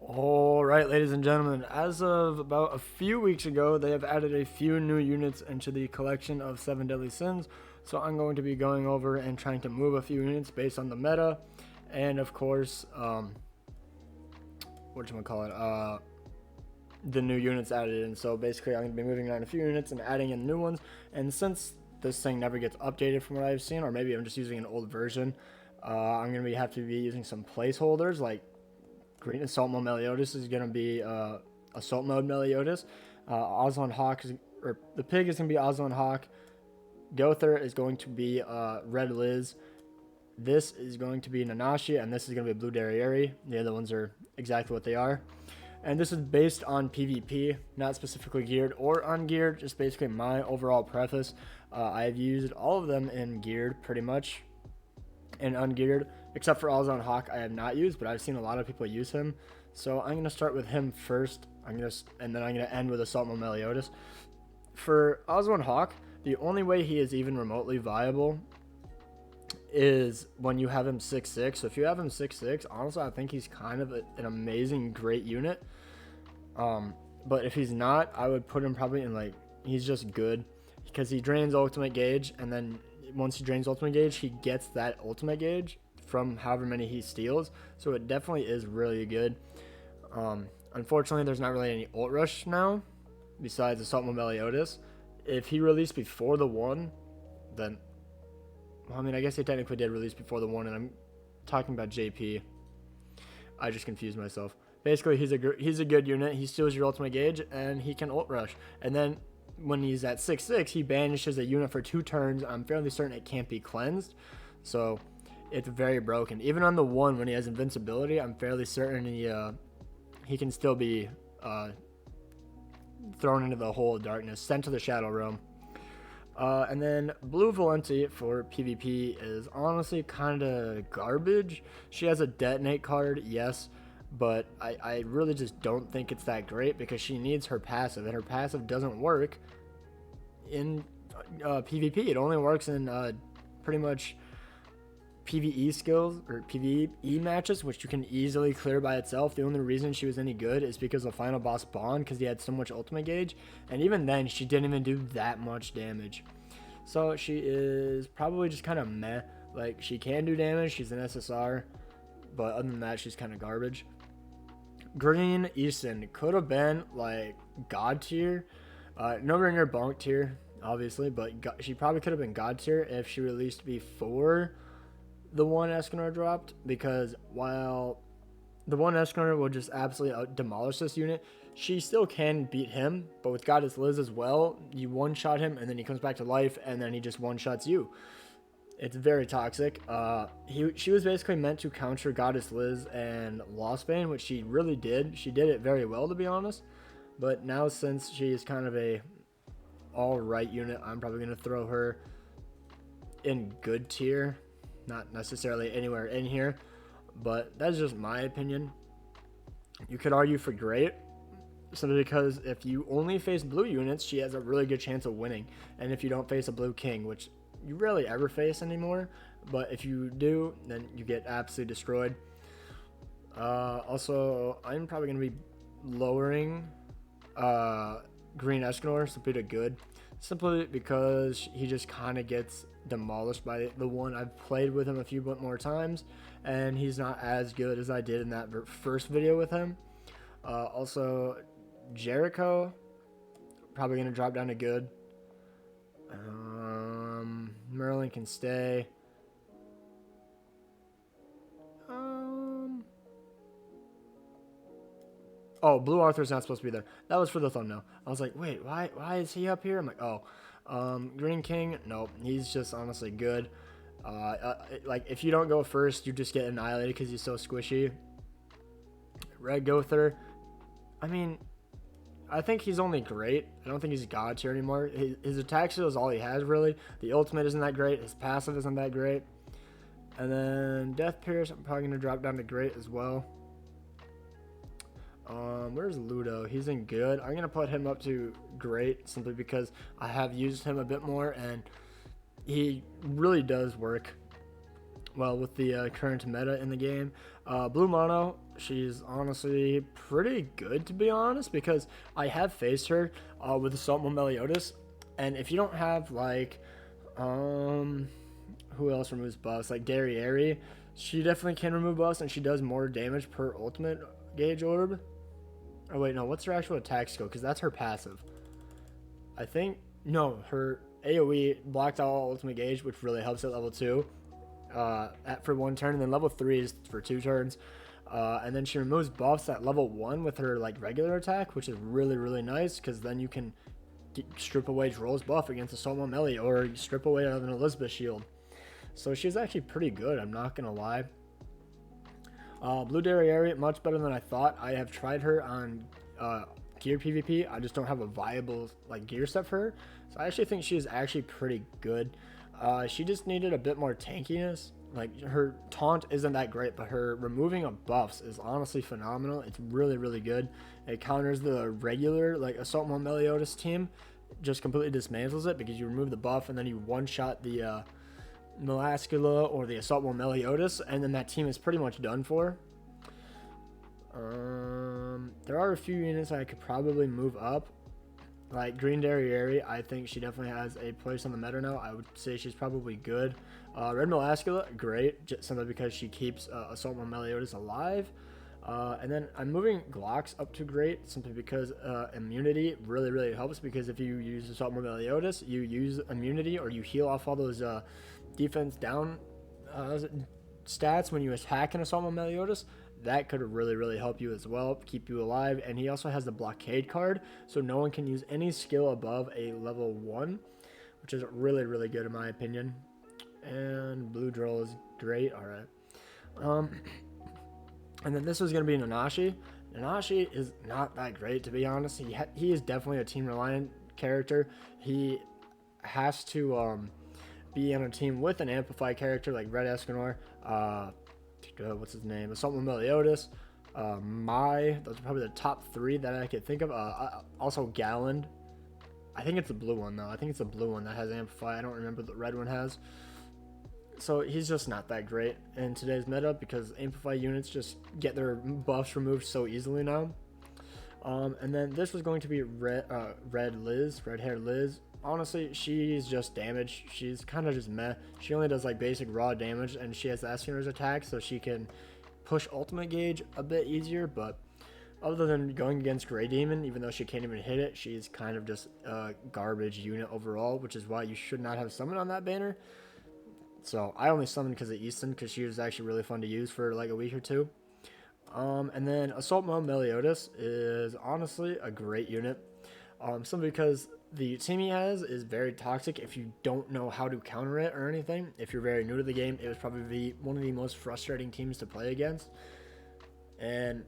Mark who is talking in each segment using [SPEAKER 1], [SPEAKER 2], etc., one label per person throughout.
[SPEAKER 1] All right, ladies and gentlemen, as of about a few weeks ago, they have added a few new units into the collection of 7 Deadly Sins. So I'm going to be going over and trying to move a few units based on the meta, and of course, the new units added in. So basically, I'm going to be moving around a few units and adding in new ones. And since this thing never gets updated from what I've seen, or maybe I'm just using an old version, I'm going to have to be using some placeholders like Green Assault Mode Meliodas is going to be Assault Mode Meliodas. Ozlon Hawk, or the pig is going to be Ozlon Hawk. Gother is going to be Red Liz. This is going to be Nanashi, and this is going to be Blue Derriere. The other ones are exactly what they are. And this is based on PvP, not specifically geared or ungeared, just basically my overall preface. I've used all of them in geared pretty much, and ungeared, except for Ozlon Hawk I have not used, but I've seen a lot of people use him. So I'm going to start with him first, and then I'm going to end with Assault Mode Meliodas. For Ozlon Hawk, the only way he is even remotely viable is when you have him 6'6". So if you have him 6'6", honestly, I think he's kind of an amazing, great unit. But if he's not, I would put him probably in, he's just good, because he drains ultimate gauge, and then once he drains ultimate gauge, he gets that ultimate gauge from however many he steals. So it definitely is really good. Unfortunately, there's not really any ult rush now, besides Assault Mode Meliodas. If he released before the 1, then, well, I mean, I guess he technically did release before the 1, and I'm talking about JP. I just confused myself. Basically, he's a good unit. He steals your ultimate gauge, and he can ult rush. And then when he's at 6'6", he banishes a unit for 2 turns. I'm fairly certain it can't be cleansed, so it's very broken. Even on the 1, when he has invincibility, I'm fairly certain he can still be thrown into the hole of darkness, sent to the Shadow Realm. And then Blue Valenti for PvP is honestly kind of garbage. She has a detonate card, yes, but I really just don't think it's that great, because she needs her passive, and her passive doesn't work in PvP. It only works in pretty much PvE skills or PvE matches, which you can easily clear by itself. The only reason she was any good is because of final boss Bond, because he had so much ultimate gauge, and even then she didn't even do that much damage. So she is probably just kind of meh. Like, she can do damage, she's an SSR, but other than that, she's kind of garbage. Green Easton could have been like god tier, nowhere near bonk tier obviously, but she probably could have been god tier if she released before the 1 Escanor dropped, because while the 1 Escanor will just absolutely demolish this unit, she still can beat him. But with Goddess Liz as well, you one-shot him, and then he comes back to life, and then he just one-shots you. It's very toxic. She was basically meant to counter Goddess Liz and Lostbane, which she really did. She did it very well, to be honest. But now, since she is kind of a all-right unit, I'm probably going to throw her in good tier. Not necessarily anywhere in here, but that's just my opinion. You could argue for great, simply because if you only face blue units, she has a really good chance of winning. And if you don't face a blue king, which you rarely ever face anymore, but if you do, then you get absolutely destroyed. Also, I'm probably going to be lowering Green Escanor simply to good, simply because he just kind of gets demolished by the 1. I've played with him a few more times, and he's not as good as I did in that first video with him. Also, Jericho, probably going to drop down to good. Merlin can stay. Oh, Blue Arthur's not supposed to be there. That was for the thumbnail. I was like, wait, why is he up here? I'm like, oh. Green King, nope, he's just honestly good. Like, if you don't go first, you just get annihilated because he's so squishy. Red Gother, I mean, I think he's only great. I don't think he's god tier anymore. His attack skill is all he has, really. The ultimate isn't that great. His passive isn't that great. And then Death Pierce, I'm probably going to drop down to great as well. Where's Ludo? He's in good. I'm going to put him up to great, simply because I have used him a bit more, and he really does work. well, with the current meta in the game. Blue Mono, she's honestly pretty good, to be honest, because I have faced her with Assault Meliodas, and if you don't have like who else removes buffs, like Derriere, she definitely can remove buffs, and she does more damage per ultimate gauge orb. Oh wait, no, what's her actual attack skill? Because that's her passive. I think, no, her AoE blocked out all ultimate gauge, which really helps at level 2 for 1 turn, and then level 3 is for 2 turns. And then she removes buffs at level 1 with her like regular attack, which is really, really nice, because then you can strip away Droll's buff against a Soma Melee, or strip away an Elizabeth shield. So she's actually pretty good, I'm not going to lie. Blue Derriere, much better than I thought. I have tried her on gear PvP. I just don't have a viable like gear set for her. So I actually think she's actually pretty good. She just needed a bit more tankiness. Like, her taunt isn't that great, but her removing of buffs is honestly phenomenal. It's really, really good. It counters the regular like Assault Meliodas team. Just completely dismantles it, because you remove the buff and then you one-shot the Melascula or the Assault Meliodas, and then that team is pretty much done for. There are a few units I could probably move up. Like Green Derriere, I think she definitely has a place on the meta now. I would say she's probably good. Red Melascula, great, just simply because she keeps Assault Meliodas alive. And then I'm moving Glocks up to great, simply because immunity really, really helps, because if you use Assault Meliodas, you use immunity, or you heal off all those defense down stats when you attack an Assault Meliodas. That could really, really help you as well, keep you alive. And he also has the blockade card, so no one can use any skill above a level 1, which is really, really good in my opinion. And Blue Droll is great. All right. And then this was going to be Nanashi. Nanashi is not that great, to be honest. He is definitely a team reliant character. He has to be on a team with an amplified character like Red Escanor. What's his name? Assault Meliodas. Those are probably the top 3 that I could think of. Also Galland. I think it's the blue one though. I think it's the blue one that has amplify. I don't remember what the red one has. So he's just not that great in today's meta, because amplify units just get their buffs removed so easily now. And then this was going to be red hair Liz. Honestly, she's just damage. She's kind of just meh. She only does like basic raw damage, and she has the Escanor's attack, so she can push ultimate gauge a bit easier. But other than going against Grey Demon, even though she can't even hit it, she's kind of just a garbage unit overall, which is why you should not have summoned on that banner. So I only summoned because of Easton, because she was actually really fun to use for like a week or 2. And then Assault Meliodas is honestly a great unit. Simply because the team he has is very toxic if you don't know how to counter it or anything. If you're very new to the game, it was probably one of the most frustrating teams to play against. And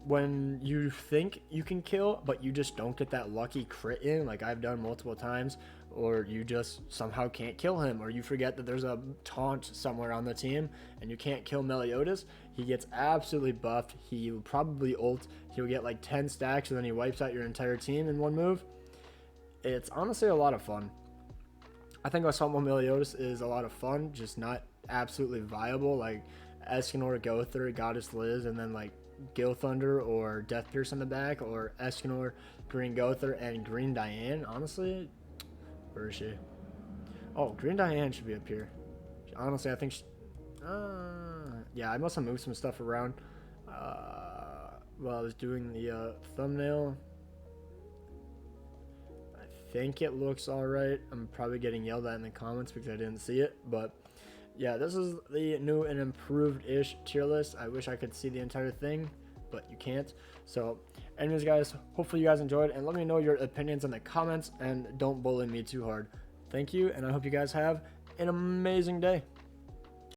[SPEAKER 1] when you think you can kill, but you just don't get that lucky crit in, like I've done multiple times, or you just somehow can't kill him, or you forget that there's a taunt somewhere on the team and you can't kill Meliodas, he gets absolutely buffed. He will probably ult, he'll get like 10 stacks, and then he wipes out your entire team in one move. It's honestly a lot of fun. I think Assault Meliodas is a lot of fun, just not absolutely viable like Escanor, Gother, Goddess Liz, and then like Gil Thunder or Death Pierce in the back, or Escanor, Green Gother, and Green Diane. Honestly, where is she? Oh, Green Diane should be up here. Honestly, I think yeah, I must have moved some stuff around while I was doing the thumbnail. I think it looks alright. I'm probably getting yelled at in the comments because I didn't see it, but yeah, this is the new and improved-ish tier list. I wish I could see the entire thing, but you can't. So anyways, guys, hopefully you guys enjoyed, and let me know your opinions in the comments, and don't bully me too hard. Thank you, and I hope you guys have an amazing day.